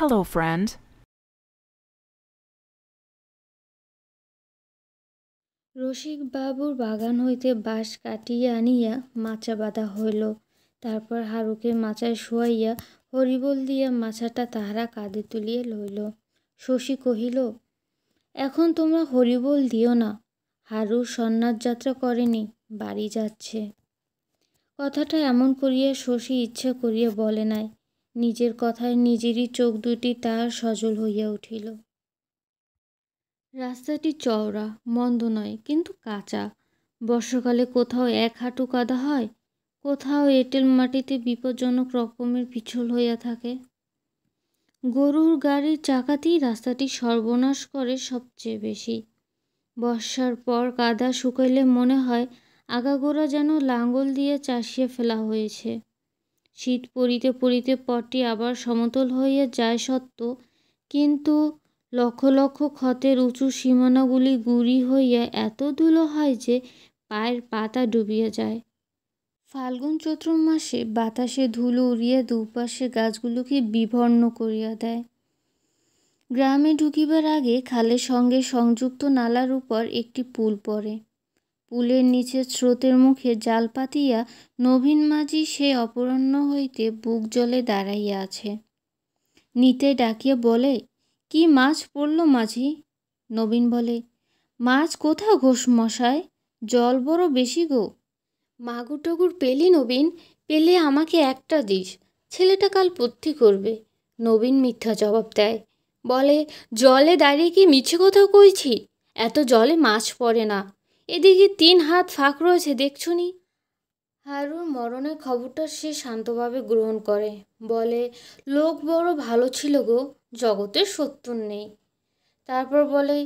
Hello, friend. রসিকবাবুর বাগান হইতে বাঁশ কাটিয়া আনিয়া মাচা বাঁধা হইল। তারপর হারুকে মাচায় শোয়াইয়া হরিবোল দিয়া মাচাটা তাহারা কাঁধে তুলিয়া লইল। শশী কহিল, এখন তোমরা হরিবোল দিও না, হারু সন্ন্যাস যাত্রা করেনি, বাড়ি যাচ্ছে। কথাটা এমন করিয়া শশী ইচ্ছা করিয়া বলে নাই। নিজের কথায় নিজেরই চোখ দুটি তাহার সজল হইয়া উঠিল। রাস্তাটি চওড়া, মন্দ নয়, কিন্তু কাঁচা। বর্ষাকালে কোথাও এক হাঁটু কাদা হয়, কোথাও এঁটেল মাটিতে বিপজ্জনক রকমের পিছল হইয়া থাকে। গরুর গাড়ির চাকাতেই রাস্তাটি সর্বনাশ করে সবচেয়ে বেশি। বর্ষার পর কাদা শুকাইলে মনে হয় আগাগোড়া যেন লাঙল দিয়ে চাষিয়ে ফেলা হয়েছে। শীত পড়িতে পড়িতে পথটি আবার সমতল হইয়া যায় সত্য, কিন্তু লক্ষ লক্ষ ক্ষতের উঁচু সীমানাগুলি গুঁড়ি হইয়া এত ধুলো হয় যে পায়ের পাতা ডুবিয়া যায়। ফাল্গুন চৈত্র মাসে বাতাসে ধুলো উড়িয়া দুপাশে গাছগুলোকে বিবর্ণ করিয়া দেয়। গ্রামে ঢুকিবার আগে খালের সঙ্গে সংযুক্ত নালার উপর একটি পুল পড়ে। পুলের নিচে স্রোতের মুখে জাল পাতিয়া নবীন মাঝি সে অপরাহ্ন হইতে বুক জলে দাঁড়াইয়া আছে। নিতে ডাকিয়া বলে, কি মাছ পড়ল মাঝি? নবীন বলে, মাছ কোথাও ঘোষ মশাই, জল বড় বেশি গো। মাগুর টাগুর পেলি নবীন? পেলে আমাকে একটা দিস, ছেলেটা কাল পথ্যি করবে। নবীন মিথ্যা জবাব দেয়, বলে, জলে দাঁড়িয়ে কি মিছে কথা কইছি? এত জলে মাছ পড়ে না, এদিকে 3 হাত ফাঁক রয়েছে দেখছুনি। হারুর মরণের খবরটা সে শান্তভাবে গ্রহণ করে, বলে, লোক বড় ভালো ছিল গো, জগতের শত্রু নেই। তারপর বলে,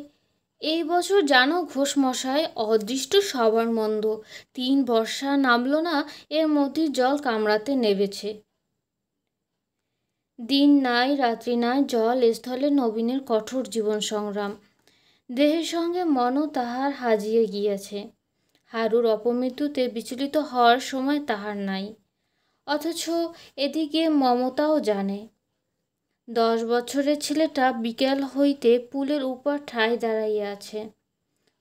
এই বছর জানো ঘোষমশাই, অদৃষ্ট সবার মন্দ, 3 বর্ষা নামলো না, এর মধ্যে জল কামড়াতে নেবেছে। দিন নাই রাত্রি নাই, জল স্থলে নবীনের কঠোর জীবন সংগ্রাম। দেহের সঙ্গে মনও তাহার হাজিয়ে গিয়াছে। হারুর অপমৃত্যুতে বিচলিত হওয়ার সময় তাহার নাই, অথচ এদিকে মমতাও জানে। 10 বছরের ছেলেটা বিকেল হইতে পুলের উপর ঠায় দাঁড়াইয়া আছে।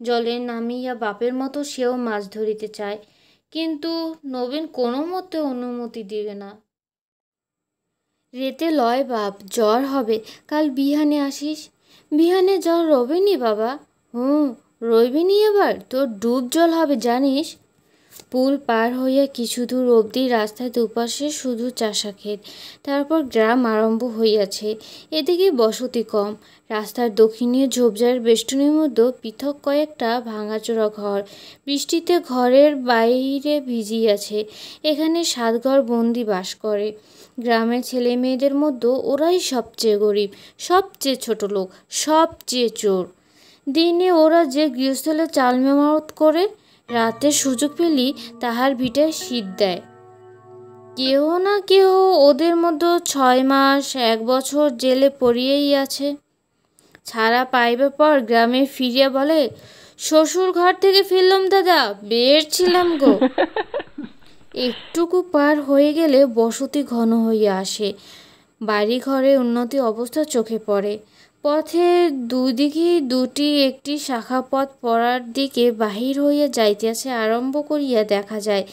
জলে নামিয়া বাপের মতো সেও মাছ ধরিতে চায়, কিন্তু নবীন কোনো মতে অনুমতি দিবে না। রেতে লয় বাপ, জ্বর হবে, কাল বিহানে আসিস। বিহানে জ্বর রবেনি বাবা? রইবেনি, এবার তোর ডুব জল হবে জানিস। পুল পার হইয়া কিছু দূর অবধি রাস্তার দুপাশে শুধু চাষা ক্ষেত, তারপর গ্রাম আরম্ভ হইয়াছে। এদিকে বসতি কম। রাস্তার দক্ষিণে ঝোপঝাড়ের বেষ্টনীর মধ্যে পৃথক কয়েকটা ভাঙাচোরা ঘর, বৃষ্টিতে ঘরের বাইরে ভিজিয়াছে। এখানে 7 ঘর বন্দি বাস করে। গ্রামের ছেলে মেয়েদের মধ্যে ওরাই সবচেয়ে গরিব, সবচেয়ে ছোট লোক, সবচেয়ে চোর। দিনে ওরা যে গৃহস্থলে চাল মেরামত করে, রাতে সুযোগ পেলেই তাহার ভিটায় শীত দেয়। কেহ না কেহ ওদের মধ্যে 6 মাস 1 বছর জেলে পড়িয়েই আছে। ছাড়া পাইবার পর গ্রামে ফিরিয়া বলে, শ্বশুর ঘর থেকে ফিরলাম দাদা, বের ছিলাম গো। একটুকু পার হয়ে গেলে বসতি ঘন হইয়া আসে। বাড়ি ঘরে উন্নতি অবস্থা চোখে পড়ে। পথের দুদিকেই দুটি একটি শাখা পথ পড়ার দিকে বাহির হইয়া যাইতেছে আরম্ভ করিয়া দেখা যায়।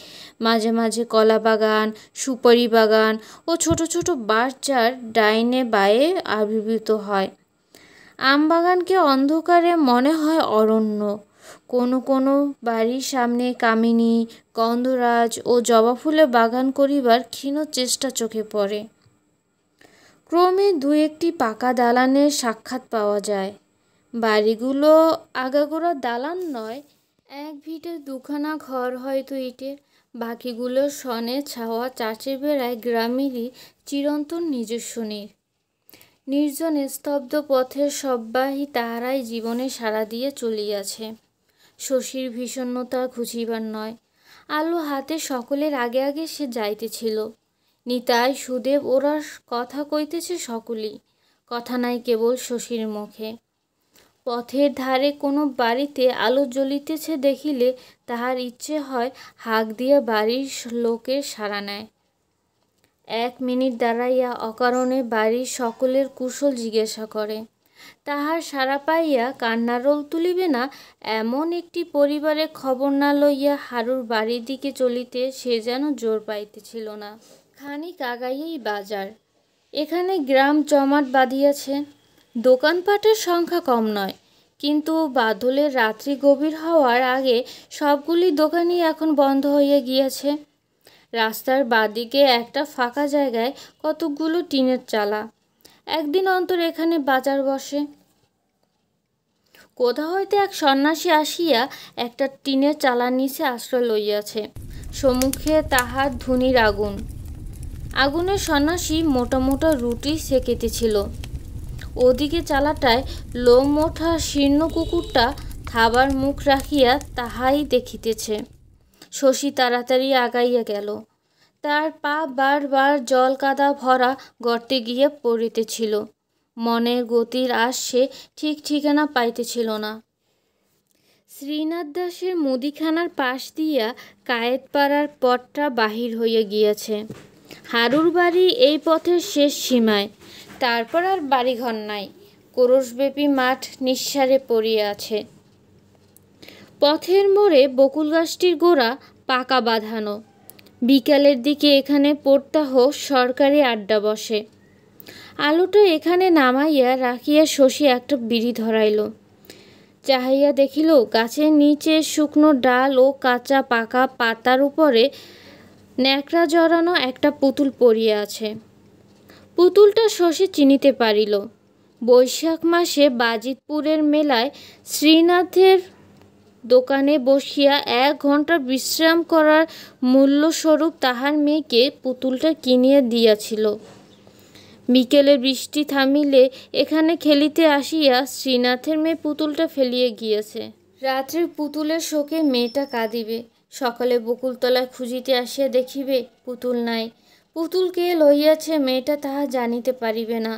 মাঝে মাঝে কলা বাগান, সুপারি বাগান ও ছোট ছোট বাঁশঝাড় ডাইনে বায়ে আবির্ভূত হয়। আম বাগানকে অন্ধকারে মনে হয় অরণ্য। কোনো কোনো বাড়ির সামনে কামিনী, গন্ধরাজ ও জবা ফুলের বাগান করিবার ক্ষীণ চেষ্টা চোখে পড়ে। ক্রমে 2-1টি পাকা দালানের সাক্ষাৎ পাওয়া যায়। বাড়িগুলো আগাগোড়া দালান নয়, এক ভিটে 2খানা ঘর হয়তো ইটের, বাকিগুলো সনে ছাওয়া চাচে বেড়ায় গ্রামেরই চিরন্তন নিজস্ব নির্জন স্তব্ধ পথের সব্বাহী তাহারাই জীবনে সাড়া দিয়ে চলিয়াছে। শশীর বিষণ্ণতা ঘুচিবার নয়, আলো হাতে সকলের আগে আগে সে যাইতেছিল। নিতাই, সুদেব ওরা কথা কইতেছে সকলেই, কথা নাই কেবল শশীর মুখে। পথের ধারে কোনো বাড়িতে আলো জ্বলিতেছে দেখিলে তাহার ইচ্ছে হয় হাঁক দিয়া বাড়ির লোকের সাড়া নেয়। 1 মিনিট দাঁড়াইয়া অকারণে বাড়ির সকলের কুশল জিজ্ঞাসা করে। তাহার সাড়া পাইয়া কান্নারোল তুলিবে না এমন একটি পরিবারের খবর না লইয়া হারুর বাড়ির দিকে চলিতে সে যেন জোর পাইতেছিল না। খানিক আগাইয়েই বাজার। এখানে গ্রাম জমাট বাঁধিয়াছে। দোকানপাটের সংখ্যা কম নয়, কিন্তু বাদলের রাত্রি গভীর হওয়ার আগে সবগুলি দোকানই এখন বন্ধ হইয়া গিয়াছে। রাস্তার বাদিকে একটা ফাঁকা জায়গায় কতকগুলো টিনের চালা। একদিন অন্তর এখানে বাজার বসে। কোথা হইতে এক সন্ন্যাসী আসিয়া একটা টিনের চালার নিচে আশ্রয় লইয়াছে। সম্মুখে তাহার ধুনির আগুন। আগুনের সন্ন্যাসী মোটা মোটা রুটি সেকিতেছিল। ওদিকে চালাটায় লোম ওঠা শীর্ণ কুকুরটা খাবার মুখ রাখিয়া তাহাই দেখিতেছে। শশী তাড়াতাড়ি আগাইয়া গেল। তার পা বারবার জল কাদা ভরা গর্তে গিয়া পড়িতেছিল। মনের গতির আশ সে ঠিক ঠিকানা পাইতেছিল না। শ্রীনাথ দাসের মুদিখানার পাশ দিয়া কায়েতপাড়ার পথটা বাহির হইয়া গিয়াছে। হারুর বাড়ি এই পথের শেষ সীমায়। তারপর আর বাড়িঘর নাই। কোরসব্যাপী মাঠ নিঃসাড়ে পড়িয়া আছে। পথের মোড়ে বকুল গাছটির গোড়া পাকা বাঁধানো। বিকালের দিকে এখানে প্রত্যহ সরকারি আড্ডা বসে। আলোটা এখানে নামাইয়া রাখিয়া শশী একটা বিড়ি ধরাইল। চাহিয়া দেখিল গাছের নিচে শুকনো ডাল ও কাঁচা পাকা পাতার উপরে ন্যাকড়া জড়ানো একটা পুতুল পড়িয়া আছে। পুতুলটা শশী চিনিতে পারিল। বৈশাখ মাসে বাজিতপুরের মেলায় শ্রীনাথের দোকানে বসিয়া 1 ঘণ্টা বিশ্রাম করার মূল্যস্বরূপ তাহার মেয়েকে পুতুলটা কিনিয়া দিয়াছিল। বিকেলে বৃষ্টি থামিলে এখানে খেলিতে আসিয়া শ্রীনাথের মেয়ে পুতুলটা ফেলিয়া গিয়াছে। রাত্রে পুতুলের শোকে মেয়েটা কাঁদিবে। সকালে বকুলতলায় খুঁজিতে আসিয়া দেখিবে পুতুল নাই। পুতুল কে লইয়াছে মেয়েটা তাহা জানিতে পারিবে না।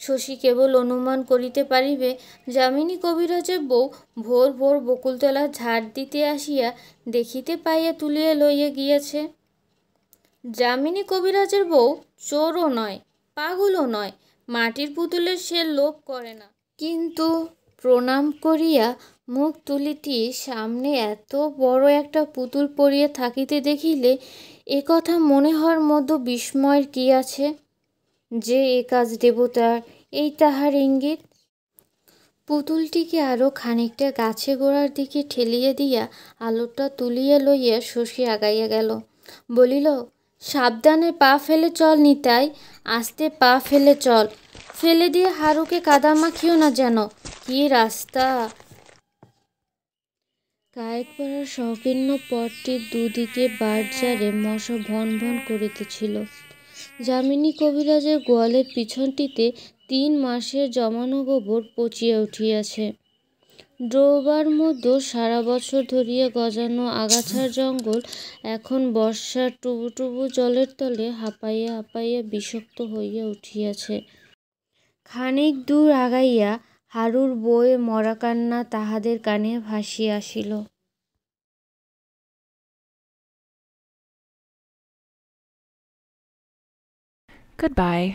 শশী কেবল অনুমান করিতে পারিবে যামিনী কবিরাজের বউ ভোর ভোর বকুলতলা ঝাড় দিতে আসিয়া দেখিতে পাইয়া তুলিয়া লইয়া গিয়াছে। যামিনী কবিরাজের বউ চোরও নয়, পাগলও নয়, মাটির পুতুলের সে লোভ করে না। কিন্তু প্রণাম করিয়া মুখ তুলিতে সামনে এত বড় একটা পুতুল পড়িয়া থাকিতে দেখিলে এ কথা মনে হওয়ার মধ্যে বিস্ময়ের কি আছে? যে এ কাজ দেবতার, এই তাহার ইঙ্গিত। পুতুলটিকে আরও খানিকটা গাছে গোড়ার দিকে ঠেলিয়া দিয়া আলোটা তুলিয়া লইয়া শশী আগাইয়া গেল। বলিল, সাবধানে পা ফেলে চল নিতাই, আস্তে পা ফেলে চল। ফেলে দিয়ে হারুকে কাদা মাখিও না যেন। কি রাস্তা! কায়েতপাড়ার সংকীর্ণ পথটির দুদিকে বাঁশঝাড়ে মশা ভন ভন করিতেছিল। যামিনী কবিরাজের গোয়ালের পিছনটিতে 3 মাসের জমানো গোবর পচিয়া উঠিয়াছে। ডোবার মধ্যে সারা বছর ধরিয়া গজানো আগাছার জঙ্গল এখন বর্ষার টুবু জলের তলে হাঁপাইয়া হাঁপাইয়া বিষাক্ত হইয়া উঠিয়াছে। খানিক দূর আগাইয়া হারুর বউয়ের মরা কান্না তাহাদের কানে ভাসিয়া আসিল। Goodbye.